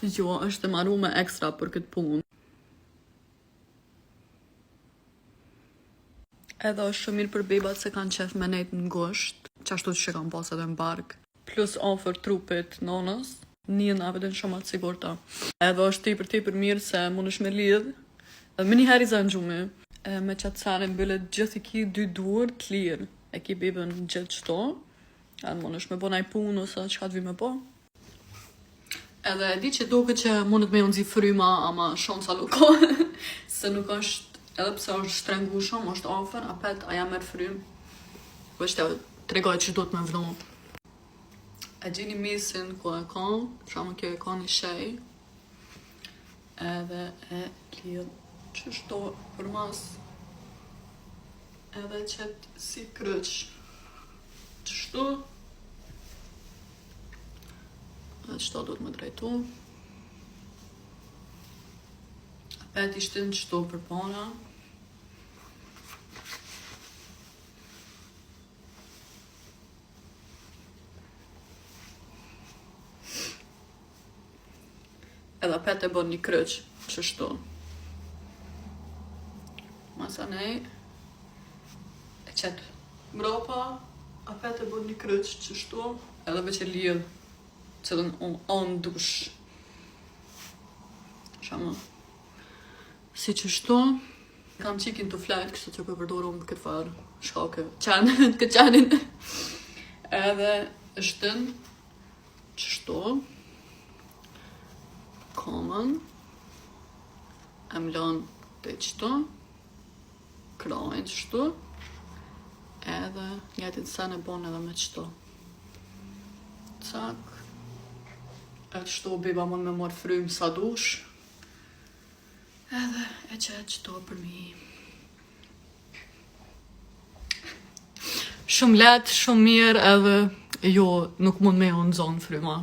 Jo, është e marru me ekstra për këtë punë. Edhe është shumë mirë për bebat se kanë qef me nejt në ngusht, qashtu që kanë pas edhe në bark. Plus ofër trupit nonës, njëna vetën shumë atë sigurta. Edhe është tepër mirë se mund është me lidh, edhe më njëherë i zënë gjumi. Me qatë sanë mbyllet gjithë i ki 2 duar të lirë, e ki bebën gjithë qëto, edhe mund është me bo naj punë ose qka të vi me bo. Edhe e di që duke që mundet me unë zi fryma, ama shumë sa luko, se nuk është, edhe pse është shtrengu shumë, është ofër, apet aja merë frymë. Vështë të regoj që do të me vënu. E gjeni mesin ku e ka, shamë kjo e ka një shej, edhe e lidh qështo për mas, edhe qëtë si kryq, qështu, edhe qëto du të më drejtu, apet ishtin qështu për para, edhe apet e bon një kryq, qështu. Masanej, e qëtë mropa, apet e bon një kryq, qështu, edhe veç e lidh, cëllën on dush. Shama. Si qështu, kam qikin të flajt, kështu që për përdoru më këtë farë, shkake, këtë qanin. Edhe ështën, qështu, komën, e mlon të qëtu, krajnë qështu, edhe njëtin sen e bon edhe me qëtu. Cak, e qëtu beba mund me marrë frymë sa dush, edhe e qëtë qëtu për mi. Shumë letë, shumë mirë edhe jo, nuk mund me unë zonë fryma.